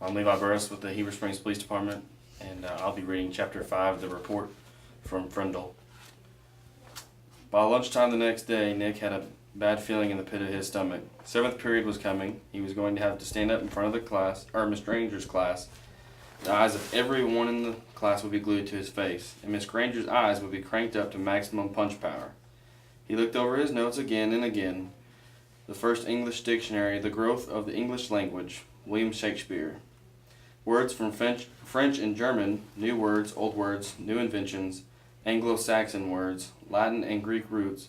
I'm Levi Burris with the Heber Springs Police Department, and I'll be reading Chapter 5 of the report from Frindle. By lunchtime the next day, Nick had a bad feeling in the pit of his stomach. Seventh period was coming. He was going to have to stand up in front of the class, or Miss Granger's class. The eyes of everyone in the class would be glued to his face, and Miss Granger's eyes would be cranked up to maximum punch power. He looked over his notes again and again. The first English dictionary, The Growth of the English Language, William Shakespeare. Words from French and German, new words, old words, new inventions, Anglo-Saxon words, Latin and Greek roots,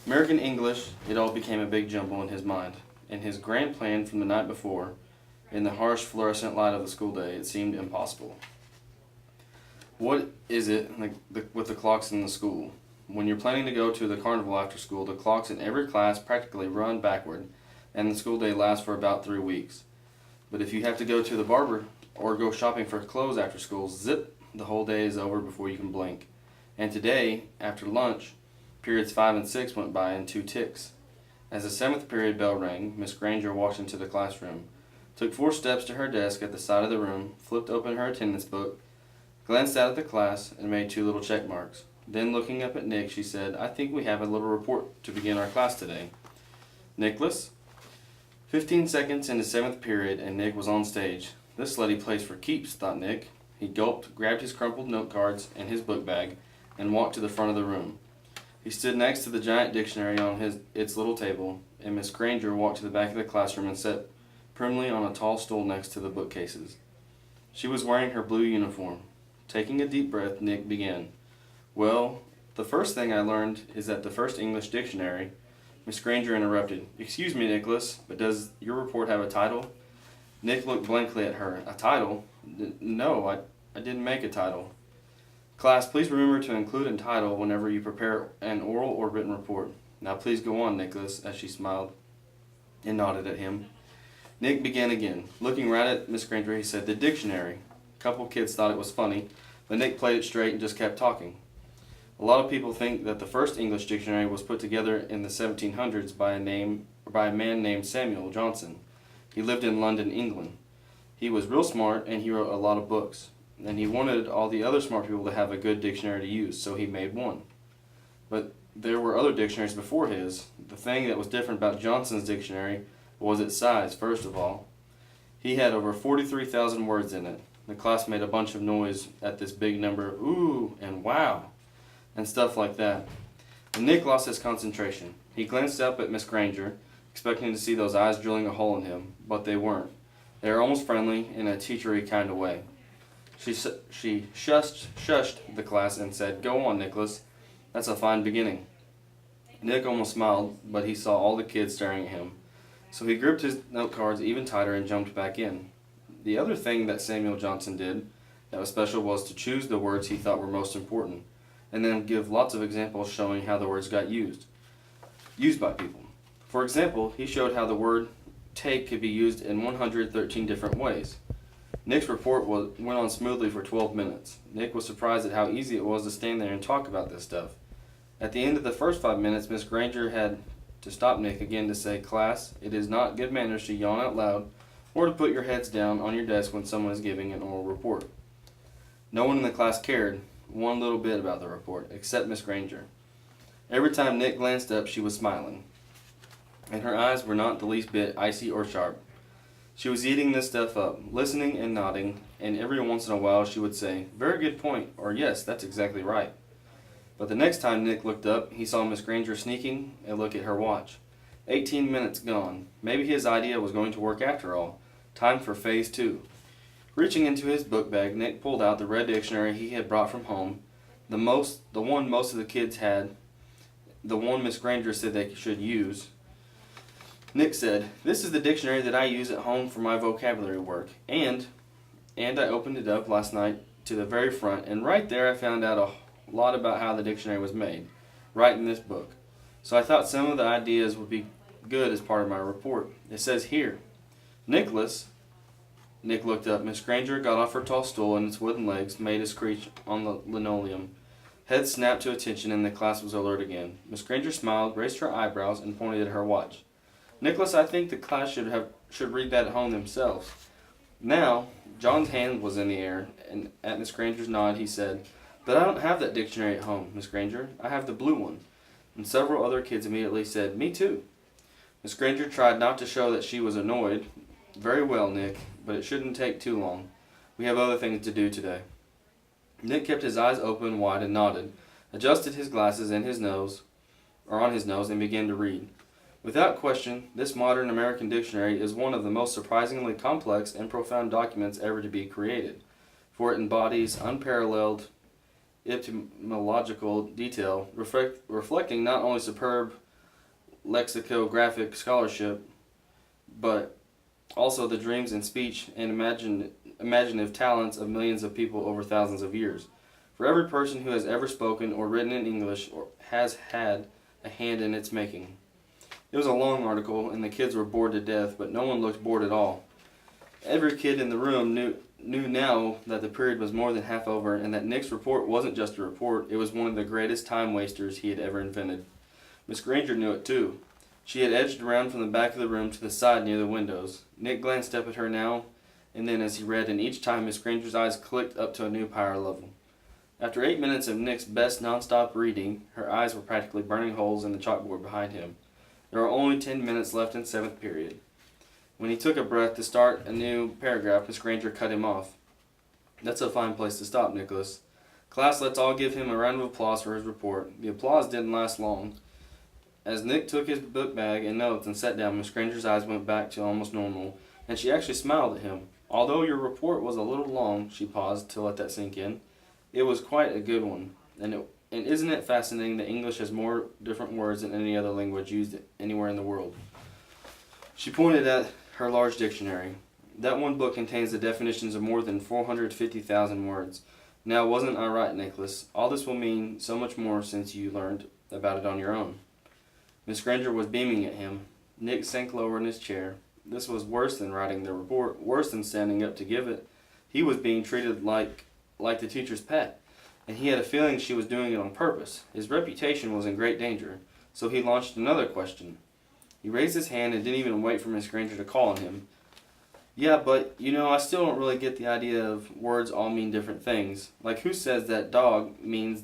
American English. It all became a big jumble in his mind. In his grand plan from the night before, in the harsh fluorescent light of the school day, it seemed impossible. What is it with the clocks in the school? When you're planning to go to the carnival after school, the clocks in every class practically run backward, and the school day lasts for about 3 weeks. But if you have to go to the barber or go shopping for clothes after school, zip, the whole day is over before you can blink. And today, after lunch, periods 5 and 6 went by in 2 ticks. As the 7th period bell rang, Miss Granger walked into the classroom, took 4 steps to her desk at the side of the room, flipped open her attendance book, glanced out at the class, and made 2 little check marks. Then, looking up at Nick, she said, "I think we have a little report to begin our class today. Nicholas?" 15 seconds into 7th period, and Nick was on stage. This slutty plays for keeps, thought Nick. He gulped, grabbed his crumpled note cards and his book bag, and walked to the front of the room. He stood next to the giant dictionary on its little table, and Miss Granger walked to the back of the classroom and sat primly on a tall stool next to the bookcases. She was wearing her blue uniform. Taking a deep breath, Nick began. "Well, the first thing I learned is that the first English dictionary—" Miss Granger interrupted. "Excuse me, Nicholas, but does your report have a title?" Nick looked blankly at her. "A title? No, I didn't make a title." "Class, please remember to include a title whenever you prepare an oral or written report. Now please go on, Nicholas," as she smiled and nodded at him. Nick began again. Looking right at Miss Granger, he said, "The dictionary." A couple kids thought it was funny, but Nick played it straight and just kept talking. "A lot of people think that the first English dictionary was put together in the 1700s by a man named Samuel Johnson. He lived in London, England. He was real smart, and he wrote a lot of books. And he wanted all the other smart people to have a good dictionary to use, so he made one. But there were other dictionaries before his. The thing that was different about Johnson's dictionary was its size, first of all. He had over 43,000 words in it. The class made a bunch of noise at this big number, ooh, and wow, and stuff like that. And Nick lost his concentration. He glanced up at Miss Granger, expecting to see those eyes drilling a hole in him, but they weren't. They were almost friendly in a teachery kind of way. She shushed the class and said, "Go on, Nicholas. That's a fine beginning." Nick almost smiled, but he saw all the kids staring at him. So he gripped his note cards even tighter and jumped back in. The other thing that Samuel Johnson did that was special was to choose the words he thought were most important, and then give lots of examples showing how the words got used by people. For example, he showed how the word take could be used in 113 different ways. Nick's report went on smoothly for 12 minutes. Nick was surprised at how easy it was to stand there and talk about this stuff. At the end of the first 5 minutes, Miss Granger had to stop Nick again to say, "Class, it is not good manners to yawn out loud or to put your heads down on your desk when someone is giving an oral report." No one in the class cared one little bit about the report, except Miss Granger. Every time Nick glanced up, she was smiling, and her eyes were not the least bit icy or sharp. She was eating this stuff up, listening and nodding, and every once in a while she would say, "Very good point," or "Yes, that's exactly right." But the next time Nick looked up, he saw Miss Granger sneaking a look at her watch. 18 minutes gone. Maybe his idea was going to work after all. Time for phase 2. Reaching into his book bag, Nick pulled out the red dictionary he had brought from home, the one most of the kids had, the one Miss Granger said they should use. Nick said, "This is the dictionary that I use at home for my vocabulary work, and I opened it up last night to the very front, and right there I found out a lot about how the dictionary was made, right in this book. So I thought some of the ideas would be good as part of my report. It says here, Nicholas." Nick looked up. Miss Granger got off her tall stool, and its wooden legs made a screech on the linoleum. Heads snapped to attention, and the class was alert again. Miss Granger smiled, raised her eyebrows, and pointed at her watch. "Nicholas, I think the class should read that at home themselves." Now, John's hand was in the air, and at Miss Granger's nod, he said, "But I don't have that dictionary at home, Miss Granger. I have the blue one." And several other kids immediately said, "Me too." Miss Granger tried not to show that she was annoyed. "Very well, Nick, but it shouldn't take too long. We have other things to do today." Nick kept his eyes open wide and nodded, adjusted his glasses on his nose, and began to read. Without question, this modern American dictionary is one of the most surprisingly complex and profound documents ever to be created, for it embodies unparalleled etymological detail, reflecting not only superb lexicographic scholarship, but also the dreams and speech and imaginative talents of millions of people over thousands of years. For every person who has ever spoken or written in English or has had a hand in its making. It was a long article, and the kids were bored to death, but no one looked bored at all. Every kid in the room knew now that the period was more than half over, and that Nick's report wasn't just a report, it was one of the greatest time wasters he had ever invented. Miss Granger knew it too. She had edged around from the back of the room to the side near the windows. Nick glanced up at her now and then as he read, and each time Miss Granger's eyes clicked up to a new power level. After 8 minutes of Nick's best non-stop reading, her eyes were practically burning holes in the chalkboard behind him. There were only 10 minutes left in 7th period. When he took a breath to start a new paragraph, Miss Granger cut him off. "That's a fine place to stop, Nicholas. Class, let's all give him a round of applause for his report." The applause didn't last long. As Nick took his book bag and notes and sat down, Miss Granger's eyes went back to almost normal, and she actually smiled at him. "Although your report was a little long," she paused to let that sink in, "it was quite a good one. And isn't it fascinating that English has more different words than any other language used anywhere in the world?" She pointed at her large dictionary. "That one book contains the definitions of more than 450,000 words. Now, wasn't I right, Nicholas? All this will mean so much more since you learned about it on your own." Miss Granger was beaming at him. Nick sank lower in his chair. This was worse than writing the report, worse than standing up to give it. He was being treated like the teacher's pet, and he had a feeling she was doing it on purpose. His reputation was in great danger, so he launched another question. He raised his hand and didn't even wait for Miss Granger to call on him. "Yeah, but, I still don't really get the idea of words all mean different things. Like, who says that dog means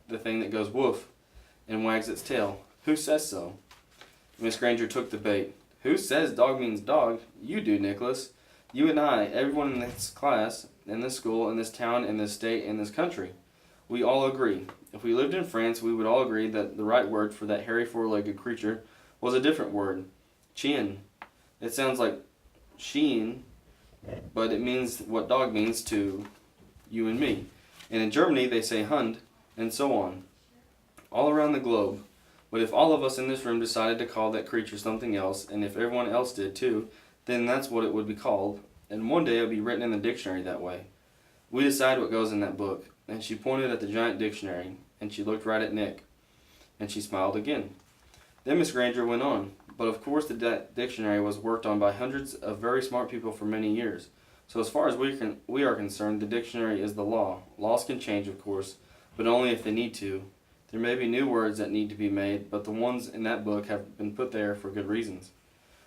the thing that goes woof and wags its tail? Who says so?" Miss Granger took the bait. "Who says dog means dog? You do, Nicholas. You and I, everyone in this class, in this school, in this town, in this state, in this country. We all agree. If we lived in France, we would all agree that the right word for that hairy four-legged creature was a different word. Chien. It sounds like Sheen, but it means what dog means to you and me. And in Germany, they say Hund, and so on. All around the globe. But if all of us in this room decided to call that creature something else, and if everyone else did too, then that's what it would be called, and one day it would be written in the dictionary that way. We decide what goes in that book." And she pointed at the giant dictionary, and she looked right at Nick, and she smiled again. Then Miss Granger went on, "But of course the dictionary was worked on by hundreds of very smart people for many years. So as far as we are concerned, the dictionary is the law. Laws can change, of course, but only if they need to. There may be new words that need to be made, but the ones in that book have been put there for good reasons."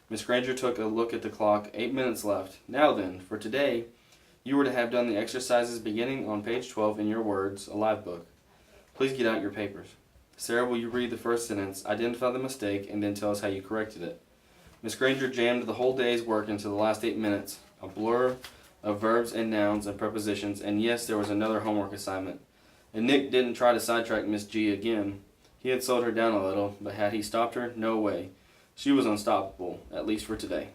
Miss Granger took a look at the clock. 8 minutes left. "Now then, for today, you were to have done the exercises beginning on page 12 in your Words Alive book. Please get out your papers. Sarah, will you read the first sentence, identify the mistake, and then tell us how you corrected it?" Miss Granger jammed the whole day's work into the last 8 minutes, a blur of verbs and nouns and prepositions, and yes, there was another homework assignment. And Nick didn't try to sidetrack Miss G again. He had slowed her down a little, but had he stopped her? No way. She was unstoppable, at least for today.